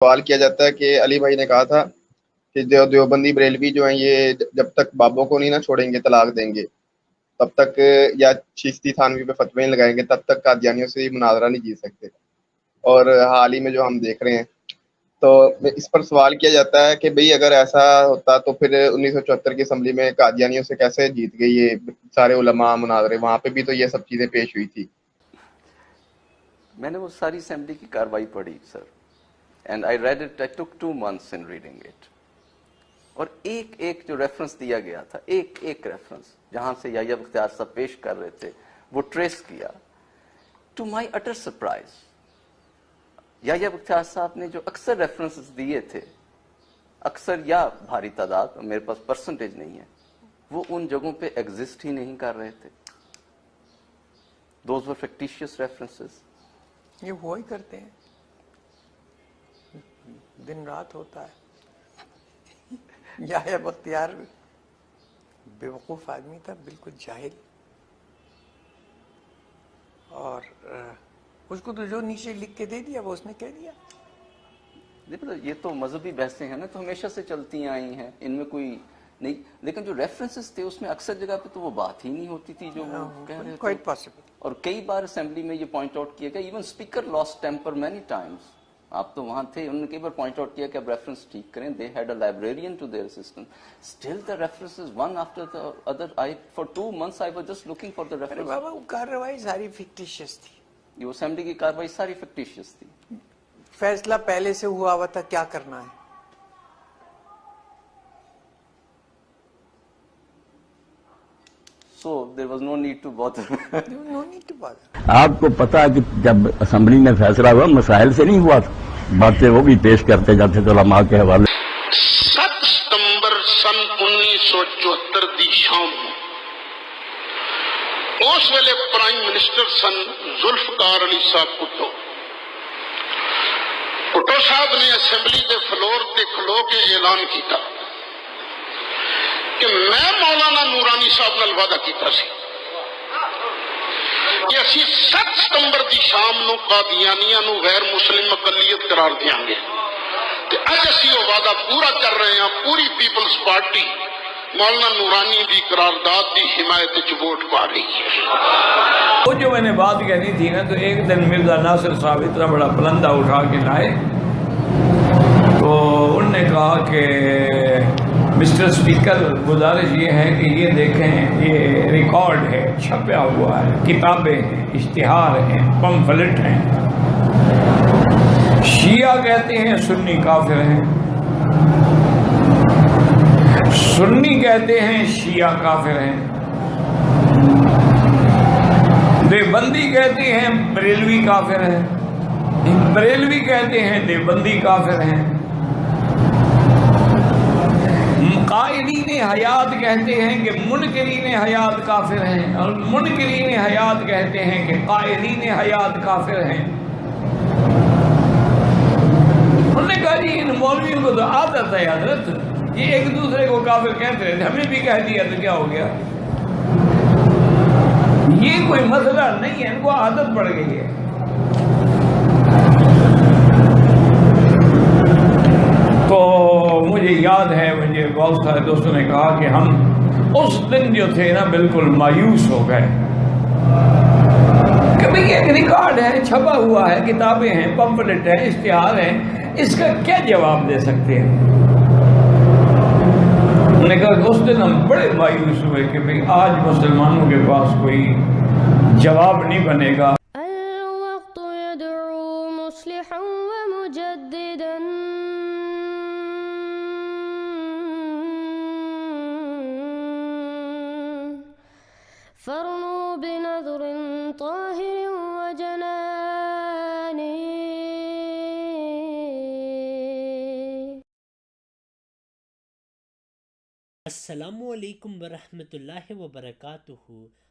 سوال کیا جاتا ہے کہ علی بھائی نے کہا تھا کہ جو دیوبندی بریلوی جو ہیں یہ جب تک بابوں کو نہیں نہ چھوڑیں گے، طلاق دیں گے، تب تک یا چشتی تھانوی پہ فتوے نہیں لگائیں گے، تب تک قادیانیوں سے یہ مناظرہ نہیں جیت سکتے۔ اور حال ہی میں جو ہم دیکھ رہے ہیں، تو اس پر سوال کیا جاتا ہے کہ بھئی اگر ایسا ہوتا تو پھر 1974 کی اسمبلی میں قادیانیوں سے کیسے جیت گئی یہ سارے علماء مناظرے؟ وہاں پہ بھی تو یہ سب چیزیں پیش ہوئی تھی۔ میں نے وہ ساری اسمبلی کی کاروائی پڑھی sir, and I read it, I took 2 months in reading it. اور ایک ایک جو ریفرنس دیا گیا تھا، ایک ایک ریفرنس جہاں سے یحییٰ بختیار صاحب پیش کر رہے تھے، وہ ٹریس کیا۔ ٹو مائی اٹر سرپرائز، یحییٰ بختیار صاحب نے جو اکثر ریفرنسز دیے تھے، اکثر یا بھاری تعداد، میرے پاس پرسنٹیج نہیں ہے، وہ ان جگہوں پہ ایگزسٹ ہی نہیں کر رہے تھے۔ Those were factitious references. یہ وہ ہی کرتے ہیں، دن رات ہوتا ہے۔ یحییٰ بختیار بے وقوف آدمی تھا، بالکل جاہل، اور اس کو تو جو نیچے لکھ کے دے دیا وہ اس نے کہہ دیا۔ یہ تو مذہبی بحثیں ہیں نا، تو ہمیشہ سے چلتی آئی ہیں، ان میں کوئی نہیں، لیکن جو ریفرنسز تھے اس میں اکثر جگہ پہ تو وہ بات ہی نہیں ہوتی تھی جو وہ کہہ رہے تھے۔ Quite possible. اور کئی بار اسمبلی میں یہ پوائنٹ آؤٹ کیا گیا، even speaker last temper many Times, آپ تو وہاں تھے، انہوں نے کئی بار پوائنٹ آؤٹ کیا کہ اب ریفرنس ٹھیک کریں، they had a librarian to their assistant, still the references one after the other, for 2 months I was just looking for the ارے ریفرنس۔ بابا وہ کارروائی ساری فکٹیشیس تھی، یہ اسمبلی کی کاروائی ساری فکٹیشیس تھی۔ فیصلہ پہلے سے ہوا ہوا تھا کیا کرنا ہے۔ So there was no need to bother. No need to bother. آپ کو پتا ہے کہ جب اسمبلی میں فیصلہ ہوا مسائل سے نہیں ہوا تھا، باتیں وہ بھی پیش کرتے جاتے تھے علماء کے حوالے۔ 7 ستمبر سن 1974 دی شام اس ویلے پرائم منسٹر سن ذوالفقار علی صاحب بھٹو صاحب نے اسمبلی دے فلور تے کھلو کے اعلان کیتا کہ میں مولانا نورانی صاحب نال وعدہ کیتا سی کہ اسی 7 ستمبر دی شام نو قادیانیاں نو غیر مسلم اقلیت قرار دیاں گے، تے اج اسی وہ وعدہ پورا کر رہے ہیں۔ پوری پیپلز پارٹی مولانا نورانی دی قرارداد دی حمایت وچ ووٹ پا رہی ہے۔ وہ جو میں نے بات کہنی تھی نا، تو ایک دن مرزا ناصر صاحب اتنا بڑا پلندہ اٹھا کے لائے، تو انہوں نے کہا کہ مسٹر اسپیکر گزارش یہ ہے کہ یہ دیکھیں، یہ ریکارڈ ہے، چھپا ہوا ہے، کتابیں ہیں، اشتہار ہیں، پمفلٹ ہیں، شیعہ کہتے ہیں سنی کافر ہیں، سنی کہتے ہیں شیعہ کافر ہیں، دیوبندی کہتے ہیں بریلوی کافر ہیں، بریلوی کہتے ہیں دیوبندی کافر ہیں، قائلین حیات کہتے ہیں کہ منکرین حیات کافر ہیں، اور منکرین حیات کہتے ہیں کہ قائلین حیات کافر ہیں۔ انہوں نے کہا جی ان مولویوں کو تو عادت ہے حضرت، یہ ایک دوسرے کو کافر کہتے رہتے، ہمیں بھی کہہ دیا تو کیا ہو گیا، یہ کوئی مسئلہ نہیں ہے، ان کو عادت پڑ گئی ہے۔ تو مجھے یاد ہے، مجھے بہت سارے دوستوں نے کہا کہ ہم اس دن جو تھے نا بالکل مایوس ہو گئے کہ بھئی ایک ریکارڈ ہے، چھپا ہوا ہے، کتابیں ہیں، پمفلٹ ہیں، اشتہار ہیں، اس کا کیا جواب دے سکتے ہیں۔ انہوں نے کہا کہ اس دن ہم بڑے مایوس ہوئے کہ بھئی آج مسلمانوں کے پاس کوئی جواب نہیں بنے گا۔ الوقت يدعو مصلحا ومجددا فرنوا بنظر طاهر وجنان۔ السلام علیکم ورحمۃ اللہ وبرکاتہ۔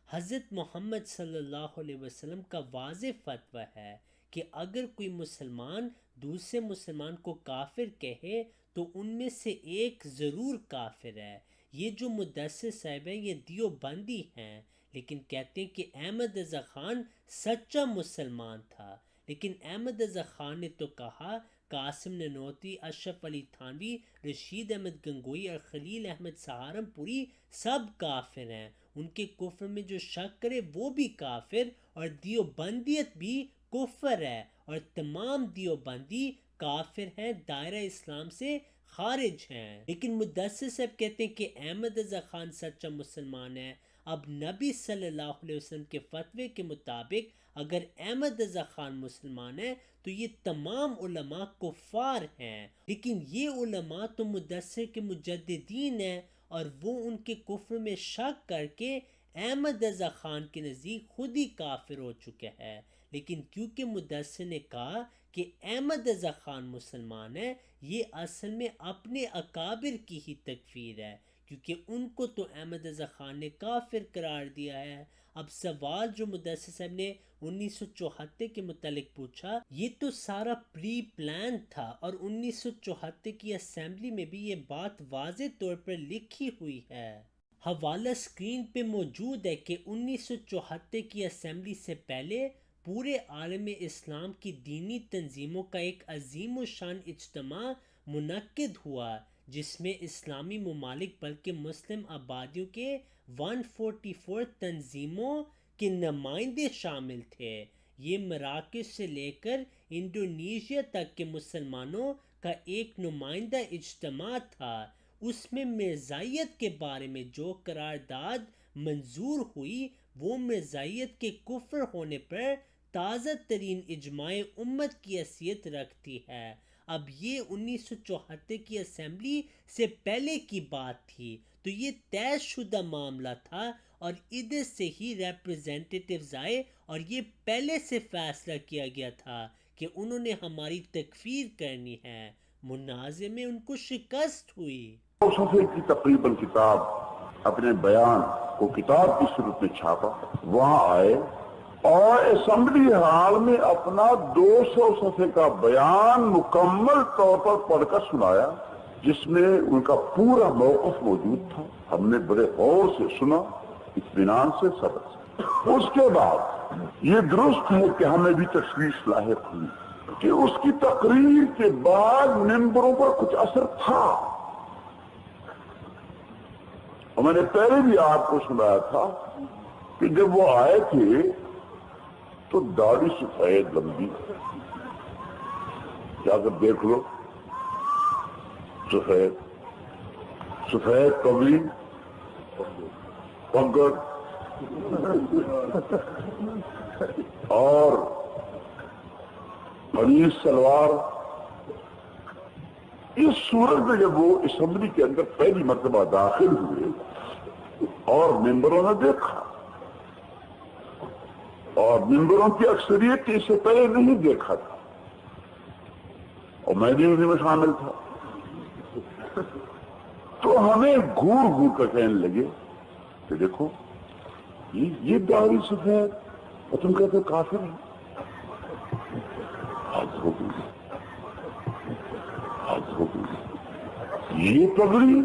حضرت محمد صلی اللہ علیہ وسلم کا واضح فتویٰ ہے کہ اگر کوئی مسلمان دوسرے مسلمان کو کافر کہے تو ان میں سے ایک ضرور کافر ہے۔ یہ جو مدثر صاحب ہیں یہ دیوبندی ہیں، لیکن کہتے ہیں کہ احمد رضا خان سچا مسلمان تھا، لیکن احمد رضا خان نے تو کہا قاسم ننوتوی، اشرف علی تھانوی، رشید احمد گنگوئی اور خلیل احمد سہارنپوری سب کافر ہیں. ان کے کفر میں جو شک کرے وہ بھی کافر، اور دیوبندیت بھی کفر ہے، اور تمام دیوبندی کافر ہیں، دائرہ اسلام سے خارج ہیں. لیکن مدثر صاحب کہتے ہیں کہ احمد رضا خان سچا مسلمان ہے. اب نبی صلی اللہ علیہ وسلم کے فتوے کے مطابق اگر احمد رضا خان مسلمان ہے تو یہ تمام علماء کفار ہیں. لیکن یہ علماء تو مدثر کے مجددین ہیں، اور وہ ان کے کفر میں شک کر کے احمد رضا خان کے نزدیک خود ہی کافر ہو چکا ہے. لیکن کیونکہ مدثر نے کہا کہ احمد رضا خان مسلمان ہے، یہ اصل میں اپنے اکابر کی ہی تکفیر ہے، کیونکہ ان کو تو احمد رضا خان نے کافر قرار دیا ہے. اب سوال جو مدثر صاحب نے 1974 کے متعلق پوچھا، یہ تو سارا پری پلان تھا، اور 1974 کی اسمبلی میں بھی یہ بات واضح طور پر لکھی ہوئی ہے. حوالہ سکرین پہ موجود ہے کہ 1974 کی اسمبلی سے پہلے پورے عالم اسلام کی دینی تنظیموں کا ایک عظیم و شان اجتماع منعقد ہوا، جس میں اسلامی ممالک بلکہ مسلم آبادیوں کے 144 تنظیموں کے نمائندے شامل تھے. یہ مراکش سے لے کر انڈونیشیا تک کے مسلمانوں کا ایک نمائندہ اجتماع تھا. اس میں مرزائیت کے بارے میں جو قرارداد منظور ہوئی وہ مرزائیت کے کفر ہونے پر تازہ ترین اجماع امت کی حیثیت رکھتی ہے. اب یہ 1974 کی اسمبلی سے پہلے کی بات تھی، تو یہ طے شدہ معاملہ تھا، اور ادھر سے ہی ریپریزنٹیٹیوز آئے، اور یہ پہلے سے فیصلہ کیا گیا تھا کہ انہوں نے ہماری تکفیر کرنی ہے. مناظرے میں ان کو شکست ہوئی. صفحے کی تقریباً کتاب اپنے بیان کو کتاب کی صورت میں چھاپا، وہاں آئے اور اسمبلی ہال میں اپنا 200 صفحے کا بیان مکمل طور پر پڑھ کر سنایا، جس میں ان کا پورا موقف موجود تھا. ہم نے بڑے غور سے سنا، اطمینان سے، صبر سے. اس کے بعد یہ درست ہے کہ ہمیں بھی تشویش لاحق ہوئی کہ اس کی تقریر کے بعد ممبروں پر کچھ اثر تھا. اور میں نے پہلے بھی آپ کو سنایا تھا کہ جب وہ آئے تھے تو داڑھی سفید لمبی، جا کر دیکھ لو، سفید کملی، پگڑ اور قمیص سلوار. اس صورت میں جب وہ اسمبلی کے اندر پہلی مرتبہ داخل ہوئے اور ممبروں نے دیکھا، اور ممبروں کی اکثریت اس سے پہلے نہیں دیکھا تھا، اور میں بھی انہیں میں شامل تھا، تو ہمیں گھور گھور کر کہنے لگے کہ دیکھو یہ داڑھی سفید اور تم کہتے کافر ہیں. حد ہو گئی، حد ہو گئی. یہ پگڑی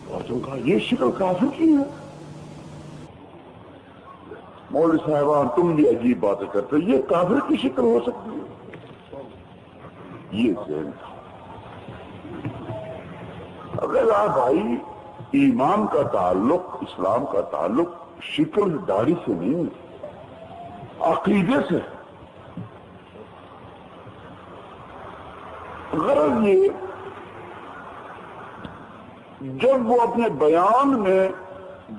اور تم کہا یہ شکل کافر کی ہے. مولوی صاحبان تم بھی عجیب باتیں کرتے، یہ کافر کی شکل ہو سکتی ہے. یہ ذہن تھا. اگر آپ بھائی ایمان کا تعلق، اسلام کا تعلق شکل داڑھی سے نہیں ہے، عقیدے سے. غرض یہ جب وہ اپنے بیان میں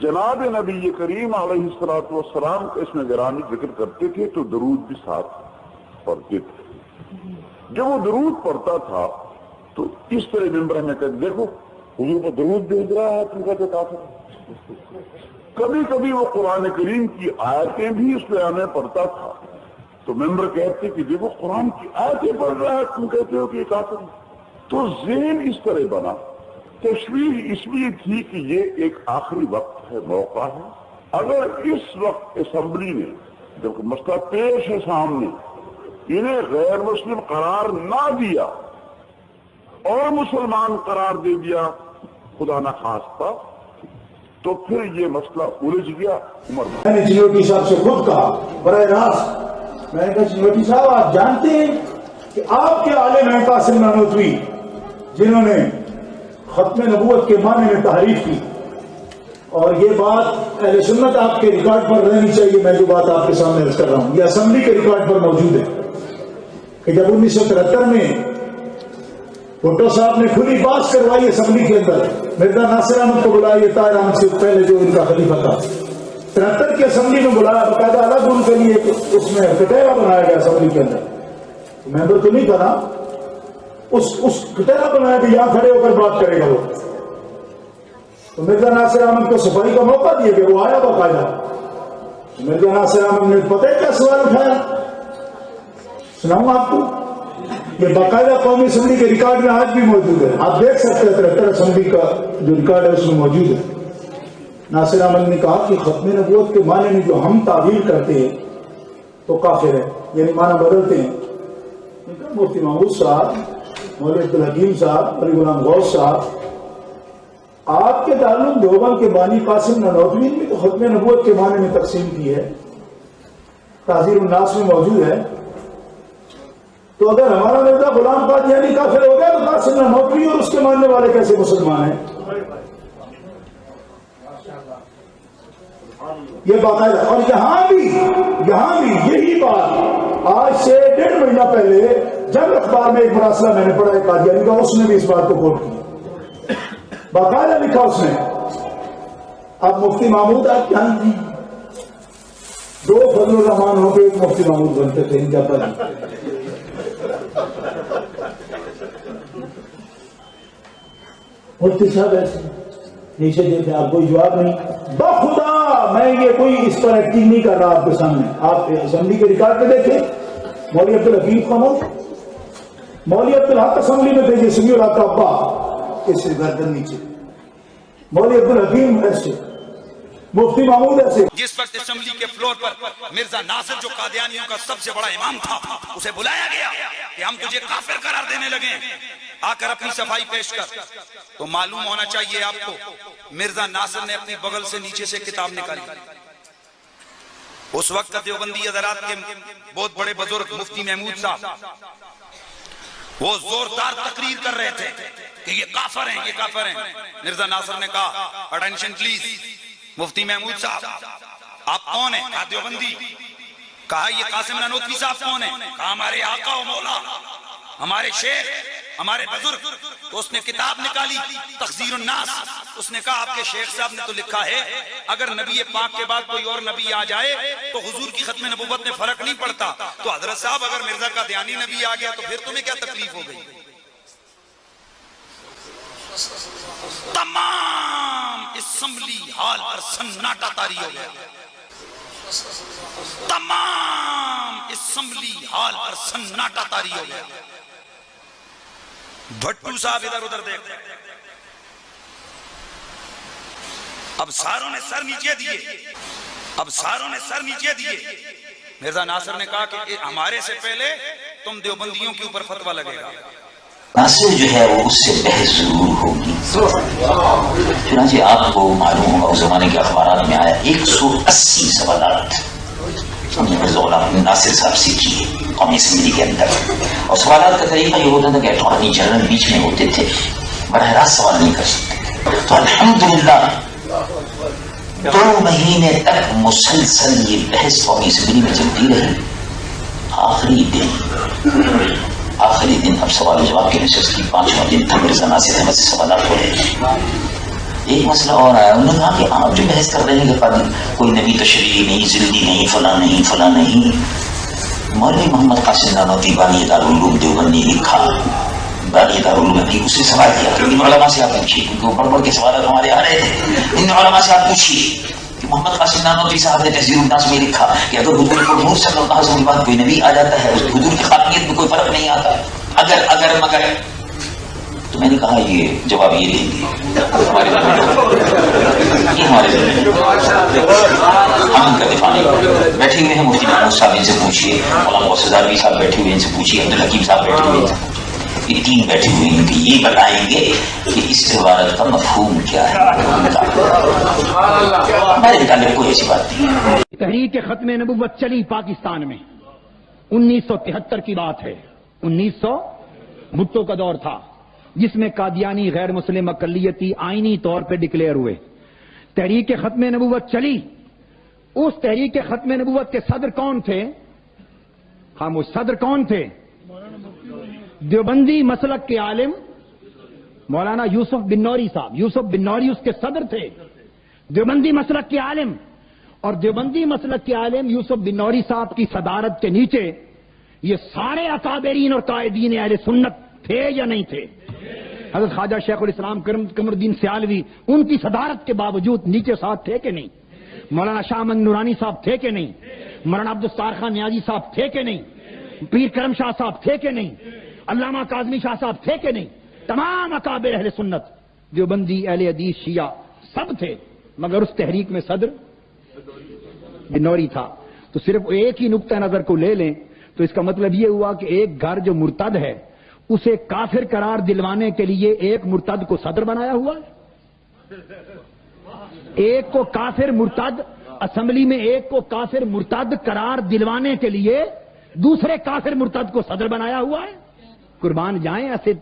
جناب نبی کریم علیہ الصلوۃ والسلام کا اس میں گرامی ذکر کرتے تھے تو درود بھی ساتھ پڑھتے تھے. جب وہ درود پڑھتا تھا تو اس طرح ممبر میں کہتے دیکھو حضور کو درود بھیج رہا ہے، تم کہتے کافر. کبھی کبھی وہ قرآن کریم کی آیتیں بھی اس بیان میں پڑھتا تھا تو ممبر کہتے کہ دیکھو قرآن کی آیتیں پڑھ رہا ہے، تم کہتے ہو کہ یہ کافر ہے. تو ذہن اس طرح بنا. تشویش اس لیے تھی کہ یہ ایک آخری وقت ہے، موقع ہے. اگر اس وقت اسمبلی نے جب مسئلہ پیش ہے سامنے انہیں غیر مسلم قرار نہ دیا اور مسلمان قرار دے دیا خدا نہ خواستہ، تو پھر یہ مسئلہ الجھ گیا. میں نے چنوٹی صاحب سے خود کہا براہ راست، میں نے کہا چنوٹی صاحب آپ جانتے ہیں کہ آپ کے عالم ہیں قاسم نانوتوی جنہوں نے ختم نبوت کے معنی میں تحریف کی، اور یہ بات اہل سنت آپ کے ریکارڈ پر رہنی چاہیے، میں جو بات آپ کے سامنے عرض کر رہا ہوں یہ اسمبلی کے ریکارڈ پر موجود ہے کہ جب 1973 میں بھٹو صاحب نے کھلی بات کروائی اسمبلی کے اندر، مرزا ناصر احمد کو بلایا، یہ طاہر احمد سے پہلے جو ان کا خلیفہ تھا، 73 کی اسمبلی میں بلایا، باقاعدہ الگ ان کے لیے اس میں کٹہرا بنایا گیا اسمبلی کے اندر، ممبر تو نہیں تھا نا، اس کٹہرا بنایا کہ یہاں کھڑے ہو کر بات کرے گا وہ، تو مرزا ناصر احمد کو صفائی کا موقع دیا کہ وہ آیا باقاعدہ، مرزا ناصر احمد نے پتہ ہے کیا سوال اٹھایا، سناؤں آپ کو، یہ باقاعدہ قومی اسمبلی کے ریکارڈ میں آج بھی موجود ہے، آپ دیکھ سکتے ہیں 73 اسمبلی کا جو ریکارڈ ہے اس میں موجود ہے۔ ناصر احمد نے کہا کہ ختم نبوت کے معنی میں جو ہم تعبیر کرتے ہیں تو کافر ہے، یعنی معنی بدلتے ہیں۔ مفتی محمود صاحب، مولوی عبدالحکیم صاحب، علی غلام غوث صاحب، آپ کے دارالعلوم دیوبند کے بانی قاسم نانوتوی نے تو ختم نبوت کے معنی میں تقسیم کی ہے، تحذیر الناس میں موجود ہے، تو اگر ہمارا مرزا غلام قادیانی کافر ہو گیا تو قاسم نانوتوی اور اس کے ماننے والے کیسے مسلمان ہیں؟ یہ باقاعدہ، اور یہاں بھی یہی بات آج سے 1.5 مہینہ پہلے جب اخبار میں ایک مراسلہ میں نے پڑھا ہے قادیانی کا، اس نے بھی اس بات کو کوٹ کی، باقاعدہ لکھا اس نے۔ اب مفتی محمود آپ جانتی، 2 فضل الرحمان ہو کے ایک مفتی محمود بنتے تھے ان کا پر، مفتی صاحب ایسے نیچے دیتے آپ کوئی جواب نہیں، بخدا میں یہ کوئی اس پر ایکٹنگ نہیں کر رہا آپ کے سامنے، آپ اسمبلی کے ریکارڈ پہ دیکھیں، مولوی عبدالحکیم خاموش، مولوی عبدالحق اسمبلی میں بھیجے، سمیع الحق کا ابا اس سے گردن نیچے، مولوی عبدالحکیم ایسے، مفتی محمود ایسے۔ جس وقت اسمبلی کے فلور پر مرزا ناصر جو قادیانیوں کا سب سے بڑا امام تھا اسے بلایا گیا کہ ہم تجھے کافر قرار دینے لگے، آ کر اپنی صفائی پیش کر، تو معلوم ہونا چاہیے آپ کو مرزا ناصر نے اپنی بغل سے نیچے سے کتاب نکالی۔ اس وقت دیوبندی حضرات کے بہت بڑے بزرگ مفتی محمود صاحب وہ زوردار تقریر کر رہے تھے کہ یہ کافر ہیں، یہ کافر ہیں۔ مرزا ناصر نے کہا اٹینشن پلیز، مفتی محمود صاحب آپ کون ہیں؟ کہا دیوبندی۔ کہا یہ قاسم نانوتوی صاحب کون ہیں؟ کہا ہمارے آقا و مولا، ہمارے شیخ، ہمارے بزرگ۔ تو اس نے کتاب نکالی تحذیر الناس، اس نے کہا آپ کے شیخ صاحب نے تو لکھا ہے اگر نبی پاک کے بعد کوئی اور نبی آ جائے تو حضور کی ختم نبوت میں فرق نہیں پڑتا، تو حضرت صاحب اگر مرزا قادیانی نبی آ گیا تو پھر تمہیں کیا تکلیف ہو گئی؟ تمام اسمبلی ہال پر سناٹا طاری ہو گیا، تمام اسمبلی ہال پر سناٹا طاری ہو گیا۔ بھٹو صاحب ادھر ادھر دیکھ، اب ساروں نے سر نیچے دیے، اب ساروں نے سر نیچے دیے۔ مرزا ناصر نے کہا کہ ہمارے سے پہلے تم دیوبندیوں کے اوپر فتویٰ لگے گا۔ ناصر جو ہے وہ اس سے بحث ضرور ہوگی، چنانچہ آپ کو معلوم ہوگا اس زمانے کے اخبارات میں آیا 180 سوالات ہم نے مرزا غلام ناصر صاحب سے کیے قومی اسمبلی کے اندر، اور سوالات کا طریقہ یہ ہوتا تھا کہ اٹارنی جنرل بیچ میں ہوتے تھے، براہ راست سوال نہیں کر سکتے، تو الحمدللہ 2 مہینے تک مسلسل یہ بحث قومی اسمبلی میں چلتی رہی۔ آخری دن اب سوال و جواب کی نشست کی 5واں دن تھا، مرزا ناصر احمد سے سوالات ہو رہے تھے۔ ایک مسئلہ اور آیا، انہوں نے کہا کہ آپ جو بحث کر رہے ہیں کہ کوئی نبی تشریعی نہیں، زلدی نہیں، فلاں نہیں، فلاں نہیں، مولوی محمد قاسم نانوتوی بانی دارالعلوم دیوبند نے لکھا، بانی دارالعلوم نے اس سے سوال کیا کہ ان علماء سے آپ پوچھیے، کیونکہ وہ بڑھ بڑھ کے سوالات ہمارے آ رہے تھے، ان علماء سے آپ پوچھیے کہ محمد قاسم نانوتوی صاحب نے تحذیر الناس میں لکھا کہ اگر حضور کو نور صلی اللہ علیہ وسلم کے بعد کوئی نبی آ جاتا ہے اس حضور کی خاتمیت میں کوئی فرق نہیں آتا، اگر مگر۔ تو میں نے کہا یہ جواب یہ دیں گے ہمارے ہم ان کا دفاع نہیں، بیٹھے ہوئے ہیں مفتی محمود صاحب، ان سے پوچھیے، مولانا غوث زاروی صاحب بیٹھے ہوئے ان سے پوچھیے، عبدالحکیم صاحب بیٹھے ہوئے ان سے پوچھیے، یہ 3 بیٹھے ہوئے ہیں کہ یہ بتائیں گے کہ استعارت کا مفہوم کیا ہے۔ ہمارے متعلق کوئی ایسی بات نہیں۔ تحریک ختم نبوت چلی پاکستان میں 1973 کی بات ہے، 1900 بھٹو کا دور تھا جس میں قادیانی غیر مسلم اقلیتی آئینی طور پہ ڈکلیئر ہوئے. تحریک ختم نبوت چلی. اس تحریک ختم نبوت کے صدر کون تھے؟ خاموش. صدر کون تھے؟ دیوبندی مسلک کے عالم مولانا یوسف بن نوری صاحب. یوسف بن نوری اس کے صدر تھے. دیوبندی مسلک کے عالم. اور دیوبندی مسلک کے عالم یوسف بن نوری صاحب کی صدارت کے نیچے یہ سارے اکابرین اور قائدین اہل سنت تھے یا نہیں تھے؟ حضرت خواجہ شیخ الاسلام قمر الدین سیالوی ان کی صدارت کے باوجود نیچے ساتھ تھے کہ نہیں؟ مولانا شاہ احمد نورانی صاحب تھے کہ نہیں؟ مولانا عبدالستار خان نیازی صاحب تھے کہ نہیں؟ پیر کرم شاہ صاحب تھے کہ نہیں؟ علامہ کاظمی شاہ صاحب تھے کہ نہیں؟ تمام اکابر اہل سنت دیوبندی اہل حدیث شیعہ سب تھے، مگر اس تحریک میں صدر بنوری تھا. تو صرف ایک ہی نقطہ نظر کو لے لیں تو اس کا مطلب یہ ہوا کہ ایک گھر جو مرتد ہے اسے کافر قرار دلوانے کے لیے ایک مرتد کو صدر بنایا ہوا ہے. ایک کو کافر مرتد اسمبلی میں ایک کو کافر مرتد قرار دلوانے کے لیے دوسرے کافر مرتد کو صدر بنایا ہوا ہے. قربان جائیں ایسے